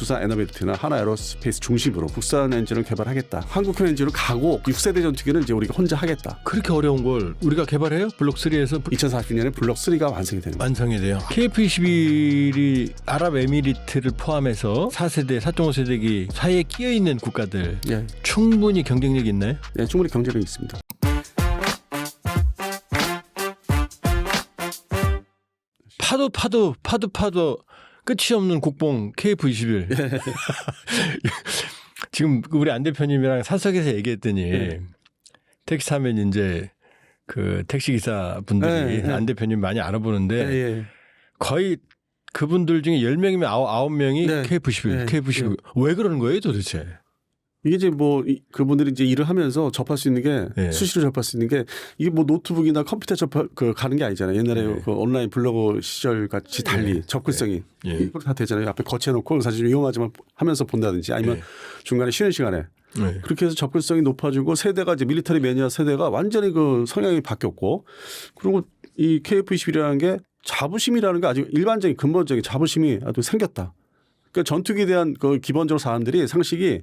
두산 에너비티나 하나 에어로스페이스 중심으로 국산 엔진을 개발하겠다. 한국형 엔진으로 가고 6세대 전투기는 이제 우리가 혼자 하겠다. 그렇게 어려운 걸 우리가 개발해요? 블록 3에서 2040년에 블록 3가 완성이 되는 거예요. 완성이 돼요. KF-21이 아랍에미리트를 포함해서 4세대, 4.5세대기 사이에 끼어 있는 국가들 예. 충분히 경쟁력이 있나요? 예, 충분히 경쟁력이 있습니다. 파도 끝이 없는 국뽕 KF-21. 예. 지금 우리 안 대표님이랑 사석에서 얘기했더니 택시 타면 이제 그 택시 기사 분들이 안 대표님 많이 알아보는데 거의 그분들 중에 10명이면 9명이 KF-21, KF-21. 왜 그러는 거예요 도대체? 이게 이제 뭐 그분들이 이제 일을 하면서 접할 수 있는 게 수시로 접할 수 있는 게 이게 뭐 노트북이나 컴퓨터 가는 게 아니잖아요. 옛날에 그 온라인 블로그 시절 같이 달리 접근성이 이거 다 되잖아요. 앞에 거치해놓고 사실 위험하지만 하면서 본다든지 아니면 중간에 쉬는 시간에 그렇게 해서 접근성이 높아지고 세대가 이제 밀리터리 매니아 세대가 완전히 그 성향이 바뀌었고 그리고 이 KF-21이라는 게 자부심이라는 게 아주 일반적인 근본적인 자부심이 아주 생겼다. 그러니까 전투기에 대한 그 기본적으로 사람들이 상식이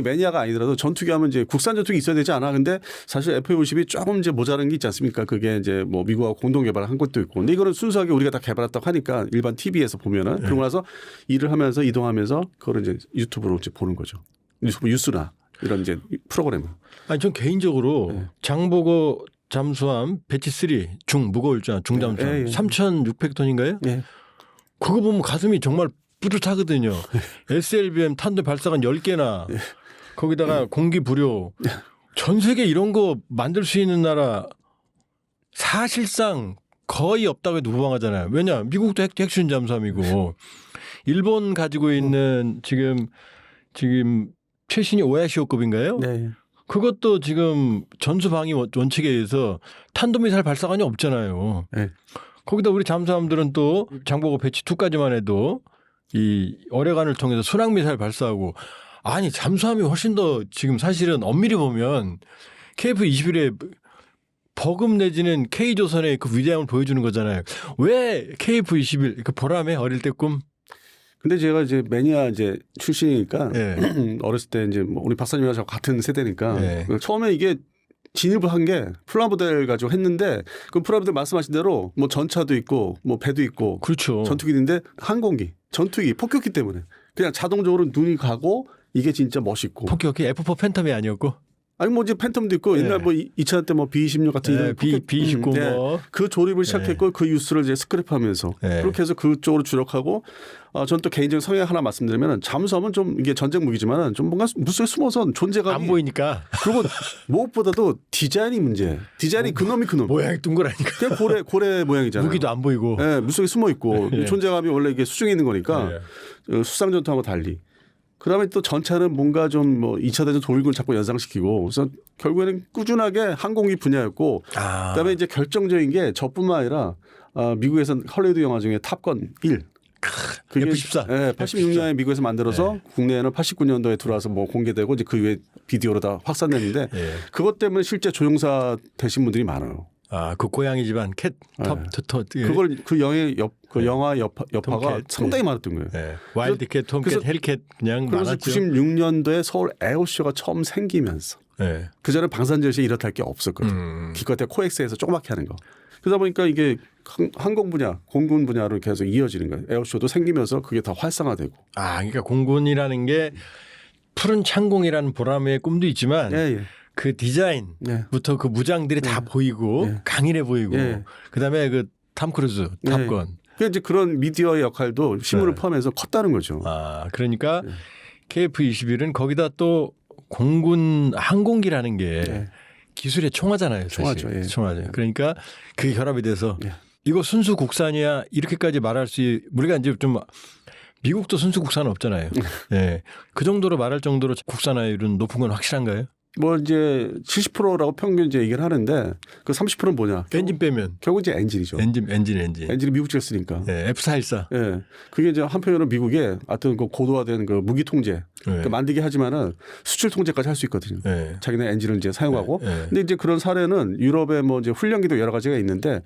매니아가 아니더라도 전투기 하면 이제 국산 전투기 있어야 되지 않아. 근데 사실 F-50이 조금 이제 모자란 게 있지 않습니까? 그게 이제 뭐 미국하고 공동 개발한 것도 있고. 근데 이거는 순수하게 우리가 다 개발했다고 하니까 일반 TV에서 보면은 그러고 나서 일을 하면서 이동하면서 그걸 이제 유튜브로 이제 보는 거죠. 유튜브 뉴스나 이런 이제 프로그램을. 아니 전 개인적으로 장보고 잠수함 배치 3 중 무거울 줄 중잠수함 3,600톤인가요? 그거 보면 가슴이 정말 뿌듯하거든요. SLBM 탄도 발사관 10개나 거기다가 공기 부료 전 세계 이런 거 만들 수 있는 나라 사실상 거의 없다고 해도 무방하잖아요. 왜냐 미국도 핵추진 잠수함이고 일본 가지고 있는 지금 최신이 오야시오급인가요? 그것도 지금 전수방위 원칙에 의해서 탄도미사일 발사관이 없잖아요. 거기다 우리 잠수함들은 또 장보고 배치 2까지만 해도 이 어뢰관을 통해서 순항미사일 발사하고 아니 잠수함이 훨씬 더 지금 사실은 엄밀히 보면 KF-21의 버금 내지는 K조선의 그 위대함을 보여주는 거잖아요. 왜 KF-21 그 보람에 어릴 때 꿈? 근데 제가 이제 매니아 이제 출신이니까 어렸을 때 이제 뭐 우리 박사님이랑 저 같은 세대니까 처음에 이게 진입을 한 게 프라모델 가지고 했는데 그 프라모델 말씀하신 대로 뭐 전차도 있고 뭐 배도 있고 그렇죠. 전투기인데 항공기, 전투기, 폭격기 때문에 그냥 자동적으로 눈이 가고 이게 진짜 멋있고. 폭격기 F4 팬텀이 아니었고? 아니 뭐 이제 팬텀도 있고 옛날 뭐 2차 때 뭐 B-26 같은 이런 B-29 뭐 그 조립을 시작했고 그 뉴스를 이제 스크랩하면서 그렇게 해서 그쪽으로 주력하고 전 또 개인적인 성향 하나 말씀드리면 잠수함은 좀 이게 전쟁 무기지만은 좀 뭔가 물속에 숨어서 존재감이 안 보이니까 그리고 무엇보다도 디자인이 문제. 디자인이 그놈이 그놈. 모양이 둥그라니까. 그냥 고래 모양이잖아요. 무기도 안 보이고. 물속에 숨어 있고 존재감이 원래 이게 수중에 있는 거니까 수상 전투하고 달리. 그다음에 또 전차는 뭔가 좀 뭐 2차 대전 도입을 자꾸 연상시키고 그래서 결국에는 꾸준하게 항공기 분야였고 그다음에 이제 결정적인 게 저뿐만 아니라 미국에서는 헐리우드 영화 중에 탑건 1 그게 F-14. 86년에 미국에서 만들어서 국내에는 89년도에 들어와서 뭐 공개되고 이제 그 이후에 비디오로 다 확산됐는데 그것 때문에 실제 조종사 되신 분들이 많아요. 그 고양이 집안 캣 그걸 그 영화 여파가 상당히 많았던 거예요. 와일드캣, 톰캣, 헬캣 그냥 그래서 많았죠. 96년도에 서울 에어쇼가 처음 생기면서 그 전에 방산절시에 이렇다 할 게 없었거든요. 기껏해 코엑스에서 조그맣게 하는 거. 그러다 보니까 이게 항공 분야, 공군 분야로 계속 이어지는 거예요. 에어쇼도 생기면서 그게 더 활성화되고. 그러니까 공군이라는 게 푸른 창공이라는 보람의 꿈도 있지만 그 디자인부터 그 무장들이 다 보이고 강인해 보이고 그다음에 그 탐 크루즈 탑건. 이제 그런 미디어의 역할도 힘을 포함해서 컸다는 거죠. 그러니까 KF-21은 거기다 또 공군 항공기라는 게 기술의 총화잖아요. 사실. 총화죠. 그러니까 그게 결합이 돼서 이거 순수 국산이야 이렇게까지 말할 수 우리가 이제 좀 미국도 순수 국산은 없잖아요. 그 정도로 말할 정도로 국산화율은 높은 건 확실한가요? 뭐 이제 70%라고 평균 이제 얘기를 하는데 그 30%는 뭐냐? 엔진 빼면 결국 이제 엔진이죠. 엔진이 미국 제였으니까. F414. 그게 이제 한편으로 미국에 하여튼 그 고도화된 그 무기 통제 그 만들게 하지만은 수출 통제까지 할 수 있거든요. 자기네 엔진을 이제 사용하고. 근데 이제 그런 사례는 유럽의 뭐 이제 훈련기도 여러 가지가 있는데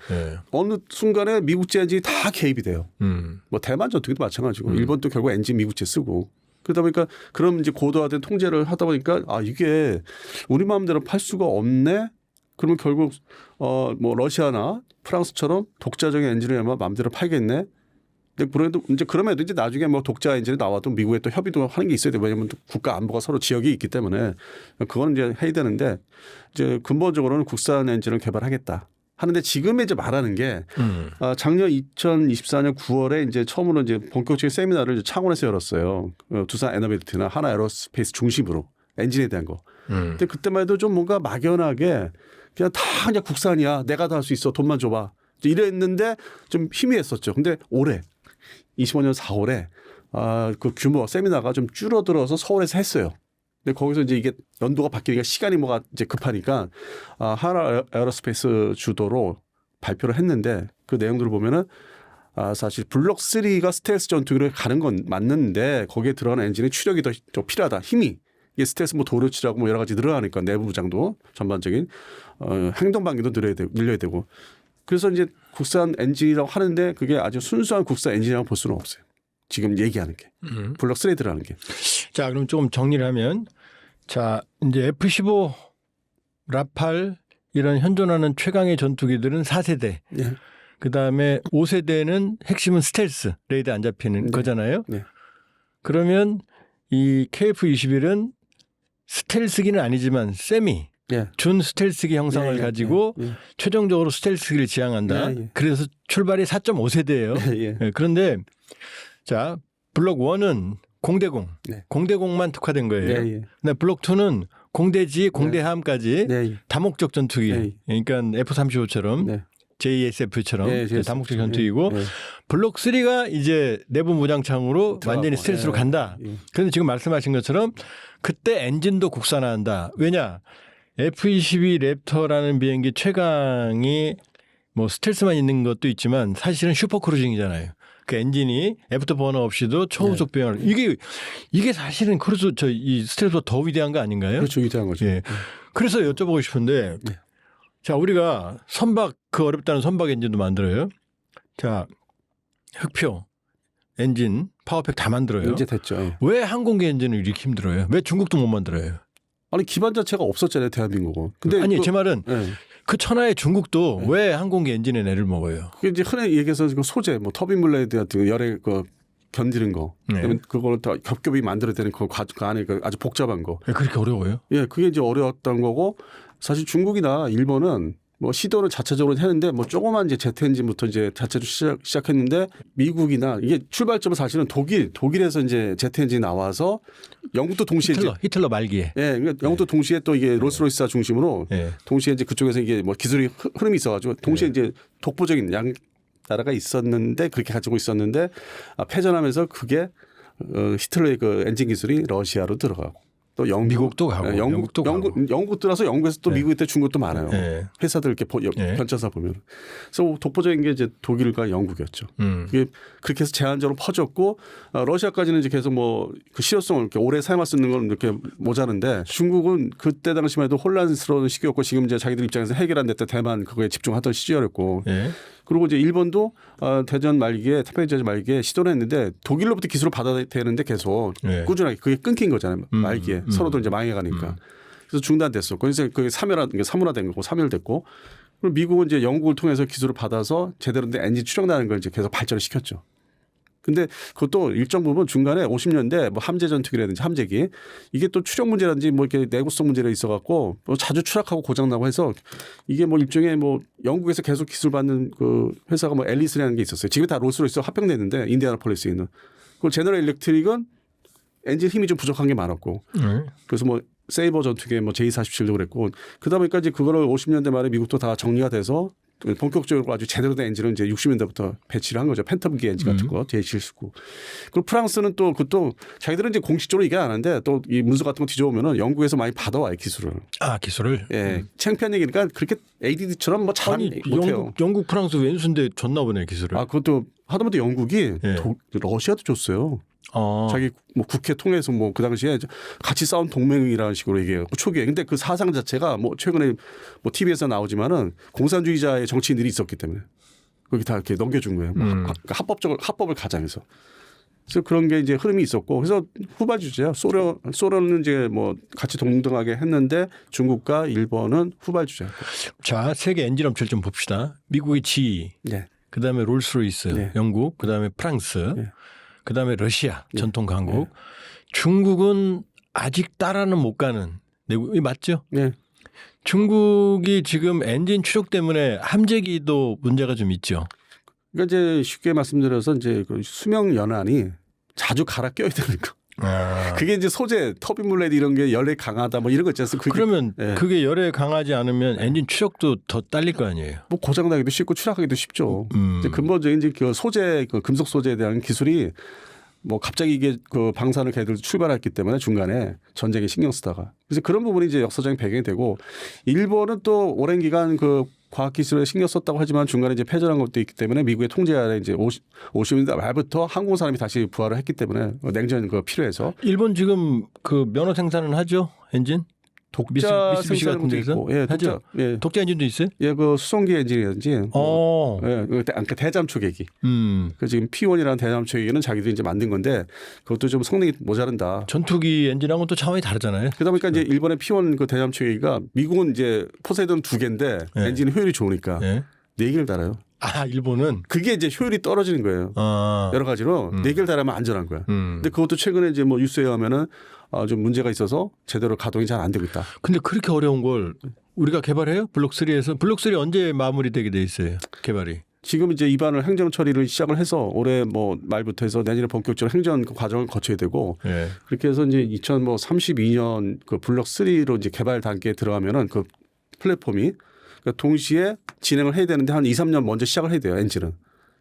어느 순간에 미국제 엔진이 다 개입이 돼요. 뭐 대만 전투기도 마찬가지고 일본도 결국 엔진 미국제 쓰고. 그러다 보니까 그럼 이제 고도화된 통제를 하다 보니까 아 이게 우리 마음대로 팔 수가 없네. 그러면 결국 뭐 러시아나 프랑스처럼 독자적인 엔진을 마음대로 팔겠네. 근데 그래도 이제 그럼에도 이제 나중에 뭐 독자 엔진이 나와도 미국에 또 협의도 하는 게 있어야 돼. 왜냐하면 국가 안보가 서로 지역이 있기 때문에 그거는 이제 해야 되는데 이제 근본적으로는 국산 엔진을 개발하겠다. 하는데 지금 이제 말하는 게 작년 2024년 9월에 이제 처음으로 이제 본격적인 세미나를 이제 창원에서 열었어요. 두산 에너빌트나 하나 에어로스페이스 중심으로 엔진에 대한 거. 근데 그때만 해도 좀 뭔가 막연하게 그냥 다 그냥 국산이야. 내가 다 할 수 있어. 돈만 줘봐. 이랬는데 좀 희미했었죠. 근데 올해 25년 4월에 그 규모 세미나가 좀 줄어들어서 서울에서 했어요. 근데 거기서 이제 이게 연도가 바뀌니까 시간이 뭐가 이제 급하니까 하나 에어로스페이스 주도로 발표를 했는데 그 내용들을 보면은 사실 블록 3가 스텔스 전투기로 가는 건 맞는데 거기에 들어가는 엔진의 추력이 더 필요하다. 힘이 이게 스텔스 뭐 도료치라고 뭐 여러 가지 늘어나니까 내부 부장도 전반적인 행동 반경도 늘려야 되고 그래서 이제 국산 엔진이라고 하는데 그게 아주 순수한 국산 엔진이라고 볼 수는 없어요. 지금 얘기하는 게 블록 3에 들어가는 게. 자, 그럼 조금 정리를 하면 자 이제 F-15 라팔 이런 현존하는 최강의 전투기들은 4세대. 네. 그다음에 5세대는 핵심은 스텔스 레이더 안 잡히는 거잖아요. 네. 그러면 이 KF-21은 스텔스기는 아니지만 세미 준 스텔스기 형상을 가지고 최종적으로 스텔스기를 지향한다. 그래서 출발이 4.5세대예요. 그런데 자 블록 1은 공대공, 공대공만 특화된 거예요. 근데 블록 2는 공대지, 공대함까지 다목적 전투기. 그러니까 F-35처럼 JSF처럼 다목적 전투기고 블록 3가 이제 내부 무장창으로 완전히 스텔스로 간다. 그런데 지금 말씀하신 것처럼 그때 엔진도 국산화한다. 왜냐? F-22 랩터라는 비행기 최강이 뭐 스텔스만 있는 것도 있지만 사실은 슈퍼크루징이잖아요. 그 엔진이 애프터 버너 없이도 초음속 비행을 이게 사실은 그래서 이 스텔스보다 더 위대한 거 아닌가요? 그렇죠, 위대한 거죠. 그래서 여쭤보고 싶은데 자 우리가 선박 그 어렵다는 선박 엔진도 만들어요. 자 흑표 엔진 파워팩 다 만들어요. 이제 됐죠. 왜 항공기 엔진은 이렇게 힘들어요? 왜 중국도 못 만들어요? 아니 기반 자체가 없었잖아요, 대한민국은. 근데 아니 제 말은 그 천하의 중국도 왜 항공기 엔진에 내를 먹어요? 그게 이제 흔히 얘기해서 그 소재, 뭐 터빈 블레이드 같은 열에 그 견디는 거, 그걸 다 겹겹이 만들어야 되는 그 안에 그 아주 복잡한 거. 그렇게 어려워요? 그게 이제 어려웠던 거고 사실 중국이나 일본은 뭐 시도를 자체적으로 했는데 뭐 조그만 이제 제트 엔진부터 이제 자체로 시작했는데 미국이나 이게 출발점은 사실은 독일에서 이제 제트 엔진이 나와서 영국도 동시에 히틀러 말기에. 그러니까 영국도 동시에 또 이게 롤스로이스사 중심으로 동시에 이제 그쪽에서 이게 뭐 기술이 흐름이 있어가지고 동시에 이제 독보적인 양 나라가 있었는데 그렇게 가지고 있었는데 패전하면서 그게 히틀러의 그 엔진 기술이 러시아로 들어가고. 또 미국도 가고 영국도 가고 영국 들어서 영국에서 또 미국 때 중국도 많아요. 회사들 이렇게 변천사 보면. 그래서 독보적인 게 이제 독일과 영국이었죠. 그게 그렇게 해서 제한적으로 퍼졌고 러시아까지는 이제 계속 뭐 그 실효성을 이렇게 오래 사용할 수 있는 건 이렇게 모자른데 중국은 그때 당시만 해도 혼란스러운 시기였고 지금 이제 자기들 입장에서 해결 안 됐다 대만 그거에 집중하던 시절이었고. 그리고 이제 일본도 대전 말기에 태평양전 말기에 시도를 했는데 독일로부터 기술을 받아야 되는데 계속 꾸준하게 그게 끊긴 거잖아요. 말기에 서로도 이제 망해가니까 그래서 중단됐어. 그래서 그게 사문화된 거고 사멸됐고 그리고 미국은 이제 영국을 통해서 기술을 받아서 제대로 된 엔진 추정나는 걸 이제 계속 발전을 시켰죠. 근데 그것도 일정 부분 중간에 50년대 뭐 함재 전투기라든지 함재기 이게 또 추력 문제라든지 뭐 이렇게 내구성 문제가 있어갖고 뭐 자주 추락하고 고장나고 해서 이게 뭐 일종의 뭐 영국에서 계속 기술 받는 그 회사가 뭐 앨리스라는 게 있었어요. 지금 다 롤스로이스 합병됐는데 인디애나폴리스에 있는. 그리고 제너럴 일렉트릭은 엔진 힘이 좀 부족한 게 많았고 그래서 뭐 세이버 전투기 뭐 J47도 그랬고 그러다 보니까 이제 그거를 50년대 말에 미국도 다 정리가 돼서 본격적으로 아주 제대로 된 엔진을 이제 60년대부터 배치를 한 거죠. 팬텀기 엔진 같은 거 J79. 그리고 프랑스는 또 그것도 자기들은 이제 공식적으로 얘기 안 하는데 또 이 문서 같은 거 뒤져보면은 영국에서 많이 받아와요 기술을. 기술을. 창피한 얘기니까 그렇게 ADD처럼 뭐 잘하는 못해요. 영국 프랑스 왼수인데 줬나 보네 기술을. 그것도 하다못해 영국이 러시아도 줬어요. 자기 뭐 국회 통해서 뭐 그 당시에 같이 싸운 동맹이라는 식으로 얘기해요. 초기에. 근데 그 사상 자체가 뭐 최근에 뭐 TV에서 나오지만은 공산주의자의 정치인들이 있었기 때문에 거기 다 이렇게 넘겨준 거예요. 합법을 가장해서. 그래서 그런 게 이제 흐름이 있었고 그래서 후발주자예요. 소련은 이제 뭐 같이 동등하게 했는데 중국과 일본은 후발주자였고. 자, 세계 엔진 업체를 좀 봅시다. 미국의 GE, 네. 그다음에 롤스로이스, 네. 영국, 그다음에 프랑스, 네. 그다음에 러시아, 네. 전통 강국. 네. 중국은 아직 따라는 못 가는. 이 맞죠? 네. 중국이 지금 엔진 추력 때문에 함재기도 문제가 좀 있죠. 그러니까 이제 쉽게 말씀드려서 이제 그 수명 연한이 자주 갈아 껴야 되는 거. 그게 이제 소재, 터빈 블레이드 이런 게 열에 강하다 뭐 이런 거 있지 않습니까? 그러면 예. 그게 열에 강하지 않으면 엔진 추력도 더 딸릴 거 아니에요. 뭐 고장나기도 쉽고 추락하기도 쉽죠. 이제 근본적인 이제 그 소재, 그 금속 소재에 대한 기술이 뭐 갑자기 이게 그 방사능 걔들 출발했기 때문에 중간에 전쟁에 신경 쓰다가 그래서 그런 부분이 이제 역사적인 배경이 되고 일본은 또 오랜 기간 그 과학기술에 신경 썼다고 하지만 중간에 이제 패전한 것도 있기 때문에 미국의 통제 아래 이제 50년대 말부터 항공 산업이 다시 부활을 했기 때문에 냉전 그 필요해서 일본 지금 그 면허 생산은 하죠 엔진? 독자 미쓰비시 같은 데서 있고, 예, 하죠. 예. 독자 엔진도 있어요? 예, 그 수송기 엔진이라든지, 예, 그 대잠 초계기. 그 지금 P1이라는 대잠 초계기는 자기들이 이제 만든 건데 그것도 좀 성능이 모자란다. 전투기 엔진하고는 또 차원이 다르잖아요. 그러다 보니까 이제 일본의 P1 그 대잠 초계기가 미국은 이제 포세이돈 2개인데 네. 엔진 효율이 좋으니까 네. 4개를 달아요. 아 일본은 그게 이제 효율이 떨어지는 거예요. 여러 가지로 4개를 달아면 안전한 거야. 근데 그것도 최근에 이제 뭐 뉴스에 하면은 좀 문제가 있어서 제대로 가동이 잘 안 되고 있다. 근데 그렇게 어려운 걸 우리가 개발해요? 블록3에서? 블록3 언제 마무리되게 돼 있어요? 개발이. 지금 이제 입안을 행정 처리를 시작을 해서 올해 뭐 말부터 해서 내년에 본격적으로 행정 과정을 거쳐야 되고 네. 그렇게 해서 이제 2032년 그 블록 3로 이제 개발 단계에 들어가면은 그 플랫폼이 그러니까 동시에 진행을 해야 되는데 한 2, 3년 먼저 시작을 해야 돼요 엔진은.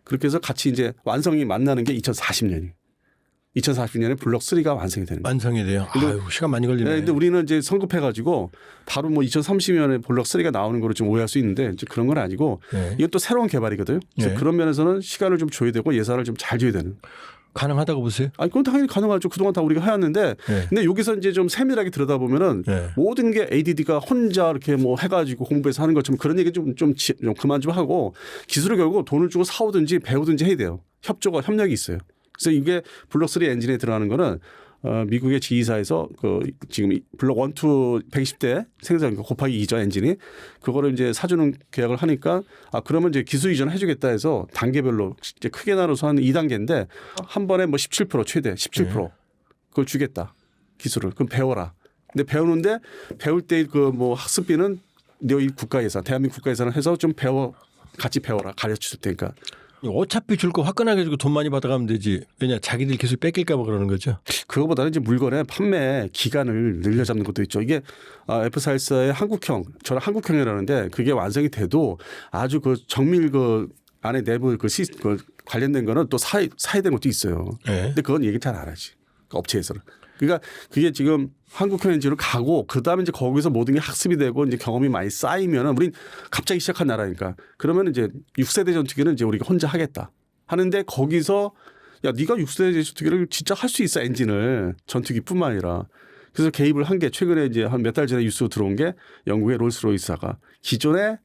그렇게 해서 같이 이제 완성이 만나는 게 2040년이. 2040년에 블록 3가 완성이 되는 거예요. 완성이 돼요. 아유, 시간 많이 걸리네. 네, 근데 우리는 이제 성급해가지고 바로 뭐 2030년에 블록 3가 나오는 거로 좀 오해할 수 있는데 이제 그런 건 아니고 네. 이것도 새로운 개발이거든요. 그래서 네. 그런 면에서는 시간을 좀 줘야 되고 예산을 좀 잘 줘야 되는. 가능하다고 보세요? 아니 그건 당연히 가능하죠. 그동안 다 우리가 해왔는데 네. 근데 여기서 이제 좀 세밀하게 들여다보면은 네. 모든 게 ADD가 혼자 이렇게 뭐 해가지고 공부해서 하는 것처럼 그런 얘기 좀 그만 좀 하고 기술을 결국 돈을 주고 사오든지 배우든지 해야 돼요. 협력이 있어요. 그래서 이게 블록 3 엔진에 들어가는 거는 미국의 지휘사에서 그 지금 블록 1, 2 120대 생산 곱하기 2죠 엔진이 그거를 이제 사주는 계약을 하니까 그러면 이제 기술 이전을 해주겠다 해서 단계별로 이제 크게 나눠서 한 2단계인데 한 번에 뭐 17% 최대 17% 그걸 주겠다 기술을 그럼 배워라. 근데 배우는데 배울 때 그 뭐 학습비는 너희 국가 예산 대한민국 국가 예산을 해서 좀 같이 배워라 가르쳐 줄 테니까. 어차피 줄 거 화끈하게 주고 돈 많이 받아가면 되지. 왜냐 자기들 기술 뺏길까 봐 그러는 거죠. 그거보다는 이제 물건의 판매 기간을 늘려잡는 것도 있죠. 이게 F414의 한국형, 저는 한국형이라는데 그게 완성이 돼도 아주 그 정밀 그 안에 내부 그 관련된 거는 또 사야 되는 것도 있어요. 네. 근데 그건 얘기 잘 안 하지. 그 업체에서는. 그러니까 그게 지금 한국형 엔진으로 가고 그다음에 이제 거기서 모든 게 학습이 되고 이제 경험이 많이 쌓이면은 우린 갑자기 시작한 나라니까. 그러면 이제 6세대 전투기는 이제 우리가 혼자 하겠다. 하는데 거기서 야 네가 6세대 전투기를 진짜 할 수 있어 엔진을 전투기뿐만 아니라. 그래서 개입을 한 게 최근에 이제 한 몇 달 전에 뉴스로 들어온 게 영국의 롤스로이스가 기존에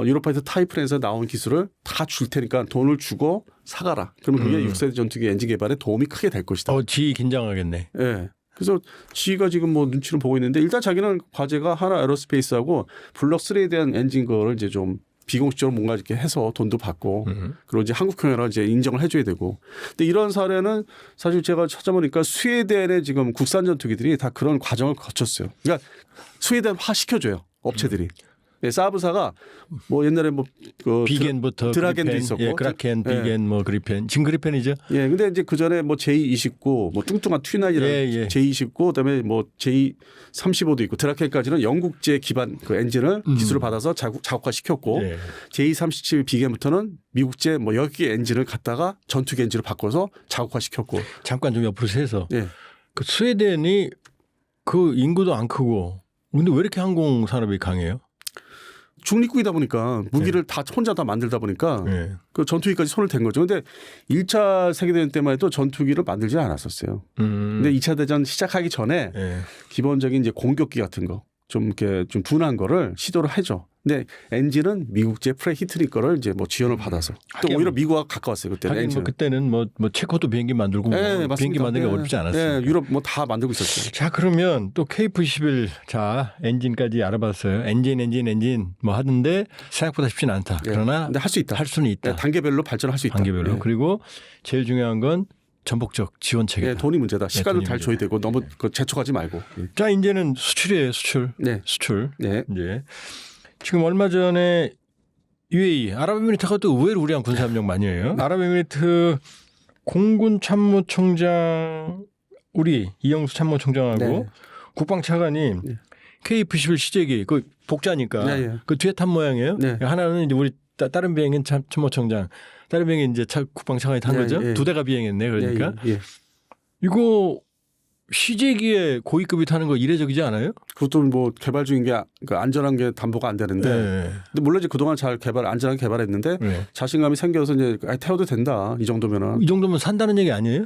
유로파이터 타이프에서 나온 기술을 다 줄 테니까 돈을 주고 사가라. 그러면 그게 6세대 전투기 엔진 개발에 도움이 크게 될 것이다. 지휘 긴장하겠네. 예. 네. 그래서 지가 지금 뭐 눈치를 보고 있는데 일단 자기는 과제가 하나 에어로스페이스하고 블록 3에 대한 엔진 거를 이제 좀 비공식적으로 뭔가 이렇게 해서 돈도 받고 그리고 이제 한국형이라 이제 인정을 해줘야 되고. 근데 이런 사례는 사실 제가 찾아보니까 스웨덴의 지금 국산 전투기들이 다 그런 과정을 거쳤어요. 그러니까 스웨덴화 시켜줘요 업체들이. 네, 사브사가 뭐 옛날에 뭐 그 비겐부터 드라겐도 그리펜, 있었고, 예, 그라켄, 비겐, 뭐 그리펜, 지금 그리펜이죠. 예, 근데 이제 그 전에 뭐 J29, 뭐 뚱뚱한 튀나이라는 J29, 그다음에 뭐 J35도 있고 드라켄까지는 영국제 기반 그 엔진을 기술을 받아서 자국화 시켰고 J37 비겐부터는 미국제 뭐 여기 엔진을 갖다가 전투기 엔진을 바꿔서 자국화 시켰고. 잠깐 좀 옆으로 세서 그 스웨덴이 그 인구도 안 크고 근데 왜 이렇게 항공 산업이 강해요? 중립국이다 보니까 무기를 다 혼자 다 만들다 보니까 그 전투기까지 손을 댄 거죠. 근데 1차 세계대전 때만 해도 전투기를 만들지 않았었어요. 근데 2차 대전 시작하기 전에 기본적인 이제 공격기 같은 거 좀 이렇게 좀 둔한 거를 시도를 하죠. 근데 엔진은 미국제 프레 히트리 거를 이제 뭐 지원을 받아서 또 오히려 미국과 가까웠어요 그때는. 하긴 뭐 그때는 뭐 체코도 비행기 만들고 네, 뭐 비행기 만들기 어렵지 않았어요. 네, 유럽 뭐 다 만들고 있었죠. 자 그러면 또 KF-21 자 엔진까지 알아봤어요. 엔진 뭐 하던데 생각보다 쉽지는 않다. 네, 그러나 근데 할 수 있다. 할 수는 있다. 네, 단계별로 발전할 수 있다. 단계별로. 네. 그리고 제일 중요한 건 전복적 지원 체계다. 네, 돈이 문제다. 시간을 돈이 잘 줘야 되고 너무 재촉하지 말고. 자 이제는 수출이에요. 수출. 네. 수출. 네. 이제 지금 얼마 전에 UAE 아랍에미리트가 또 의외로 우리랑 군사협력 많이 해요. 아랍에미리트 공군 참모총장 우리 이영수 참모총장하고 네. 국방차관이 네. KF-21 시제기 그 복자니까 네, 네. 그 뒤에 탄 모양이에요. 네. 하나는 이제 우리 다른 비행인 참모총장, 다른 비행인 이제 국방차관이 탄 네, 거죠. 네. 두 대가 비행했네. 그러니까 예, 예. 이거 시제기에 고위급이 타는 거 이례적이지 않아요? 그것도 뭐 개발 중인 게 그 안전한 게 담보가 안 되는데. 네. 근데 물론 이제 그동안 잘 안전하게 개발했는데 네. 자신감이 생겨서 이제 태워도 된다 이 정도면은. 이 정도면 산다는 얘기 아니에요?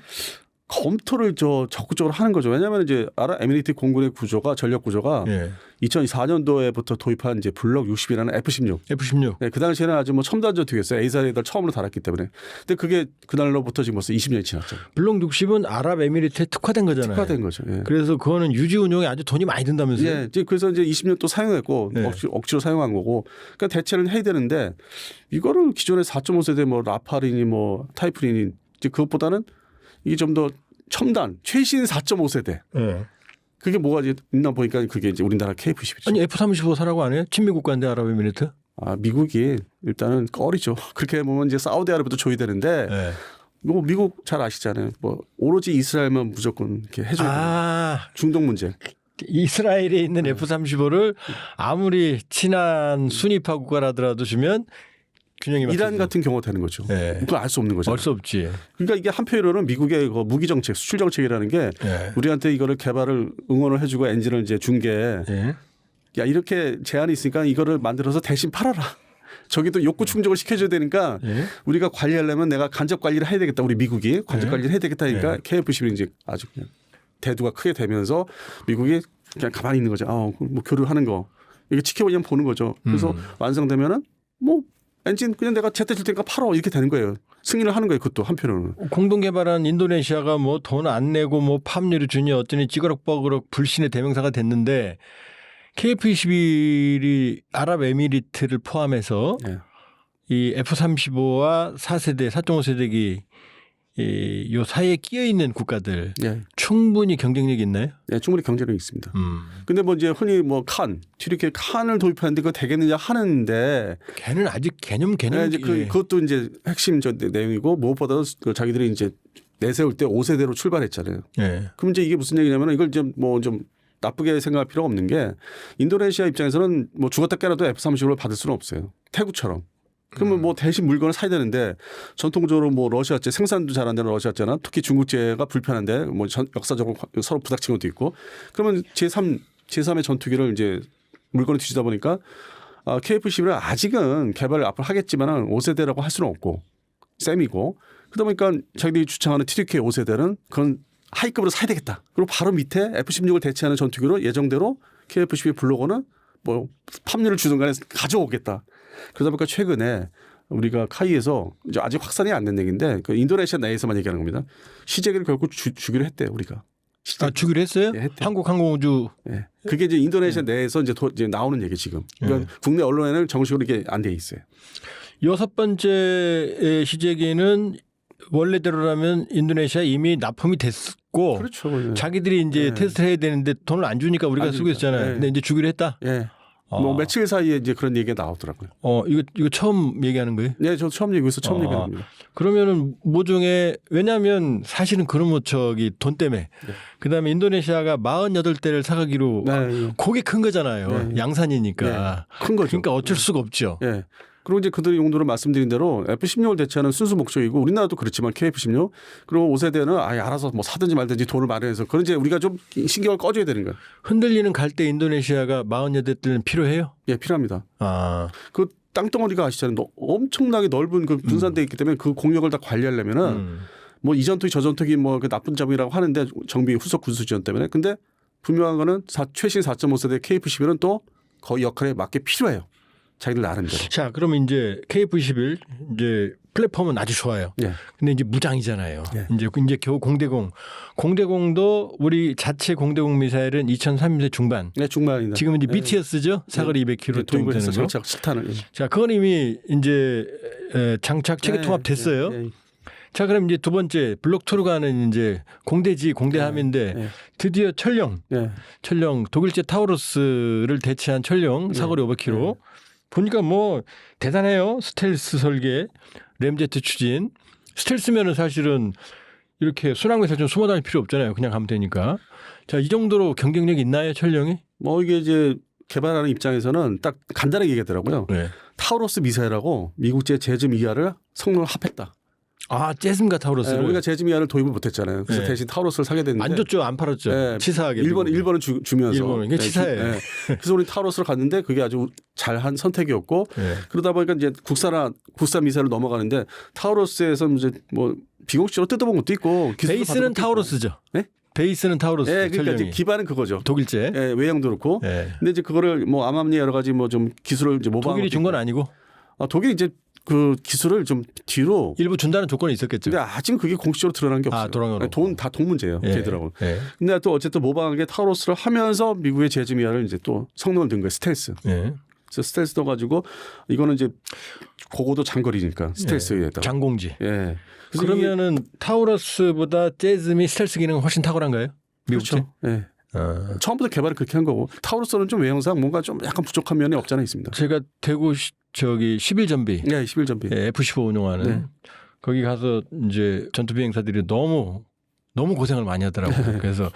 검토를 적극적으로 하는 거죠. 왜냐하면 이제 아랍에미리트 공군의 구조가 전력 구조가 예. 2004년도에부터 도입한 이제 블록 60이라는 F-16. F-16. 네, 그 당시에는 아주 뭐 첨단 전투기였어요. A사레이더를 처음으로 달았기 때문에. 근데 그게 그날로부터 지금 벌써 20년이 지났죠. 블록 60은 아랍에미리트에 특화된 거잖아요. 특화된 거죠. 예. 그래서 그거는 유지 운용에 아주 돈이 많이 든다면서요? 예, 이제 그래서 이제 20년 또 사용했고 네. 억지로 사용한 거고. 그러니까 대체를 해야 되는데 이거를 기존의 4.5세대 뭐 라팔이니 뭐 타이푼이니 이제 그것보다는 이게 좀 더 첨단 최신 4.5세대. 네. 그게 뭐가 있나 보니까 그게 이제 우리나라 KF-21이죠. 아니 F-35 사라고 안 해요? 친미 국가인데 아랍에미리트? 아, 미국이 일단은 꺼리죠. 그렇게 보면 이제 사우디아라비아도 줘야 되는데 네. 뭐 미국 잘 아시잖아요. 뭐 오로지 이스라엘만 무조건 이렇게 해줘야 돼요. 중동 문제. 이스라엘에 있는 F-35를 아무리 친한 순위파 국가라더라도 주면 균형이 맞죠. 이란 같은 경우가 되는 거죠. 네. 그걸 알 수 없는 거죠. 알 수 없지. 그러니까 이게 한편으로는 미국의 그 무기 정책, 수출 정책이라는 게 네. 우리한테 이거를 개발을 응원을 해주고 엔진을 이제 준 게 네. 야 이렇게 제한이 있으니까 이거를 만들어서 대신 팔아라. 저기도 욕구 충족을 시켜줘야 되니까 네. 우리가 관리하려면 내가 간접 관리를 해야 되겠다. 우리 미국이 간접 네. 관리를 해야 되겠다 하니까 네. KF-11이 이제 아주 그냥 대두가 크게 되면서 미국이 그냥 가만히 있는 거죠. 뭐 교류하는 거 이게 지켜보면 보는 거죠. 그래서 완성되면은 뭐 엔진 그냥 내가 제때 줄 테니까 팔어 이렇게 되는 거예요. 승인을 하는 거예요. 그것도 한편으로는. 공동 개발한 인도네시아가 뭐 돈 안 내고 뭐 팝류를 주니 어쩌니 찌그럭버그럭 불신의 대명사가 됐는데 KF-21이 아랍에미리트를 포함해서 네. 이 F-35와 4세대, 4.5세대기 요 사이에 끼어 있는 국가들 네. 충분히 경쟁력이 있나요? 네, 충분히 경쟁력이 있습니다. 근데 뭐 이제 흔히 뭐 튀르키예 칸을 도입하는데 그거 되겠느냐 하는데 걔는 아직 개념 네, 이제 그것도 이제 핵심 내용이고 무엇보다도 자기들이 이제 내세울 때 5세대로 출발했잖아요. 네. 그럼 이제 이게 무슨 얘기냐면 이걸 좀 뭐 좀 나쁘게 생각할 필요가 없는 게 인도네시아 입장에서는 뭐 죽었다 깨라도 F-35를 받을 수는 없어요. 태국처럼. 그러면 뭐 대신 물건을 사야 되는데 전통적으로 뭐 러시아제 생산도 잘 안 되는 러시아제나 특히 중국제가 불편한데 뭐 역사적으로 서로 부닥치는 것도 있고 그러면 제3의 전투기를 이제 물건을 뒤지다 보니까 KF-11은 아직은 개발을 앞으로 하겠지만은 5세대라고 할 수는 없고 셈이고 그러다 보니까 자기들이 주창하는 튀르키예 5세대는 그건 하이급으로 사야 되겠다. 그리고 바로 밑에 F-16을 대체하는 전투기로 예정대로 KF-12 블로거는 뭐 팝류를 주든 간에 가져오겠다. 그러다 보니까 최근에 우리가 카이에서 이제 아직 확산이 안 된 얘기인데 그 인도네시아 내에서만 얘기하는 겁니다. 시제기를 결국 주기로 했대요. 우리가. 주기로 했어요? 네, 한국 항공우주. 네. 그게 이제 인도네시아 내에서 이제 나오는 얘기 지금. 그러니까 국내 언론에는 정식으로 이게 안 돼 있어요. 6번째 시제기는 원래대로라면 인도네시아 이미 납품이 됐고 그렇죠. 자기들이 이제 테스트를 해야 되는데 돈을 안 주니까 우리가 쓰고 있잖아요. 네. 근데 이제 주기로 했다. 예. 뭐 며칠 사이에 이제 그런 얘기가 나오더라고요. 이거 처음 얘기하는 거예요? 네, 저 처음 얘기해서 처음 얘기하는 겁니다. 그러면은 모종의 왜냐하면 사실은 그런 뭐 돈 때문에 그다음에 인도네시아가 48대를 사가기로 그게 큰 거잖아요. 네. 양산이니까. 큰 거죠. 그러니까 어쩔 수가 없죠. 예. 그리고 이제 그들의 용도를 말씀드린 대로 F-16을 대체하는 순수 목적이고 우리나라도 그렇지만 KF-16 그리고 5세대는 알아서 뭐 사든지 말든지 돈을 마련해서 그런 이제 우리가 좀 신경을 꺼줘야 되는 거예요. 흔들리는 갈대 인도네시아가 48대는 필요해요? 예, 필요합니다. 그 땅덩어리가 아시잖아요. 엄청나게 넓은 그 분산되어 있기 때문에 그 공역을 다 관리하려면은 뭐 이 전투기 저 전투기 뭐 그 나쁜 점이라고 하는데 정비 후속 군수 지원 때문에 근데 분명한 거는 최신 4.5세대 KF-11은 또 거의 역할에 맞게 필요해요. 자기들 나름대로. 자, 그러면 이제 KF-21 이제 플랫폼은 아주 좋아요. 예. 근데 이제 무장이잖아요. 예. 이제 겨우 공대공도 우리 자체 공대공 미사일은 2030년대 중반. 네, 중반이다. 지금 이제 BTS죠. 사거리 200km 도입을 해서 되는 거. 장착 실탄을. 예. 자, 그건 이미 이제 장착 체계 통합됐어요. 예. 자, 그럼 이제 두 번째 블록 2로 가는 이제 공대함인데 드디어 철령 독일제 타우루스를 대체한 철령 사거리 500km. 보니까 뭐 대단해요. 스텔스 설계, 램제트 추진. 스텔스면은 사실은 이렇게 순항에서 좀 숨어 다닐 필요 없잖아요. 그냥 가면 되니까. 자, 이 정도로 경쟁력이 있나요, 철령이? 뭐 이게 이제 개발하는 입장에서는 딱 간단하게 얘기하더라고요. 네. 타우루스 미사일하고 미국제 제즘 이하를 성능을 합했다. 아, 재즈과 타우루스를. 네, 우리가 제즘 이하를 도입을 못했잖아요. 그래서 대신 타우루스를 사게 됐는데 안 줬죠, 안 팔았죠. 네, 치사하게. 일본은 주면서. 일본은 이게 치사해. 그래서 우리 타우루스를 갔는데 그게 아주 잘한 선택이었고 그러다 보니까 이제 국산 미사일로 넘어가는데 타우루스에서 이제 뭐 비공식적으로 뜯어본 것도 있고. 베이스는 타우루스죠. 네? 베이스는 타우루스. 네, 그러니까 이제 기반은 그거죠. 독일제. 네, 외형도 그렇고. 근데 이제 그거를 뭐 암암리 여러 가지 뭐 좀 기술을 이제 모방. 독일이 준 건 아니고. 독일이 이제 그 기술을 좀 뒤로 일부 준다는 조건이 있었겠죠. 근데 아직 그게 공식적으로 드러난 게 없어요. 돈 문제예요. 걔들하고. 근데 또 어쨌든 모방하게 타우루스를 하면서 미국의 제즘 이하를 이제 또 성능을 든 거예요. 스텔스. 그래서 스텔스 넣어가지고 이거는 이제 고고도 장거리니까 스텔스에다가 장공지. 예. 그러면은 타우루스보다 재즘이 스텔스 기능은 훨씬 탁월한가요? 미국제? 그렇죠. 예. 처음부터 개발을 그렇게 한 거고 타우루스는 좀 외형상 뭔가 좀 약간 부족한 면이 없지 않아 있습니다. 제가 대구 11전비. 네, 11전비. F-15 운용하는 거기 가서 이제 전투 비행사들이 너무 고생을 많이 하더라고요. 그래서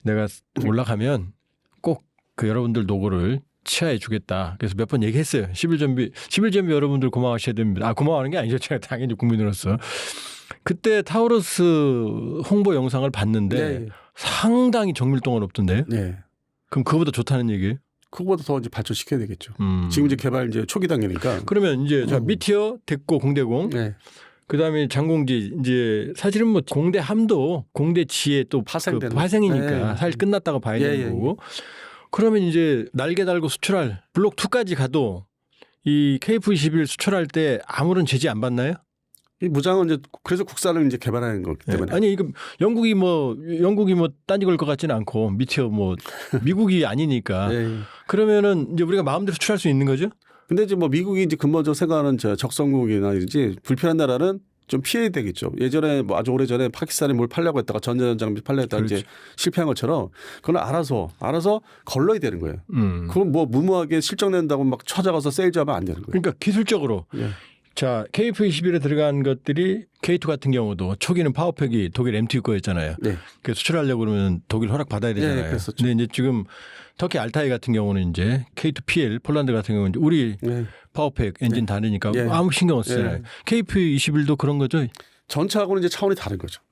내가 올라가면 꼭 그 여러분들 노고를 치하해 주겠다. 그래서 몇 번 얘기했어요. 11전비 여러분들 고마워하셔야 됩니다. 고마워하는 게 아니죠. 제가 당연히 국민으로서. 그때 타우루스 홍보 영상을 봤는데 상당히 정밀도가 높던데요. 그럼 그거보다 좋다는 얘기예요? 그거보다 더 이제 발전시켜야 되겠죠. 지금 이제 개발 이제 초기 단계니까. 그러면 이제 미티어 됐고 공대공. 그다음에 장공지 이제 사실은 뭐 공대함도 공대지의 또 파생이니까 사실 끝났다고 봐야 되는 거고. 그러면 이제 날개 달고 수출할 블록 2까지 가도 이 KF-21 수출할 때 아무런 제재 안 받나요? 이 무장은 이제 그래서 국산을 이제 개발하는 거기 때문에. 아니 이거 영국이 뭐 딴지 걸 것 같지는 않고 미티어 뭐 미국이 아니니까. 그러면은 이제 우리가 마음대로 수출할 수 있는 거죠? 근데 이제 뭐 미국이 이제 근본적으로 생각하는 적성국이나 이제 불필요한 나라는 좀 피해야 되겠죠. 예전에 뭐 아주 오래 전에 파키스탄에 뭘 팔려고 했다가 전자장비 팔려고 했다가 이제 실패한 것처럼 그건 알아서 걸러야 되는 거예요. 그건 뭐 무모하게 실적낸다고 막 찾아가서 세일즈하면 안 되는 거예요. 그러니까 기술적으로. 자, KF-21에 들어간 것들이 K2 같은 경우도 초기는 파워팩이 독일 MTU 거였잖아요. 그래서 수출하려고 그러면 독일 허락 받아야 되잖아요. 근데 이제 지금 터키 알타이 같은 경우는 이제 K2PL 폴란드 같은 경우는 우리 파워팩 엔진 다르니까 아무 신경 없잖아요. KF-21도 그런 거죠. 전차하고는 이제 차원이 다른 거죠.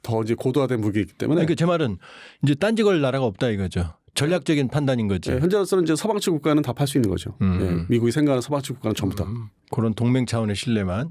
더 이제 고도화된 무기이기 때문에. 그러니까 제 말은 이제 딴지 걸 나라가 없다 이거죠. 전략적인 판단인 거지. 현재로서는 이제 서방측 국가는 다 팔 수 있는 거죠. 미국이 생각하는 서방측 국가는 전부 다. 그런 동맹 차원의 신뢰만.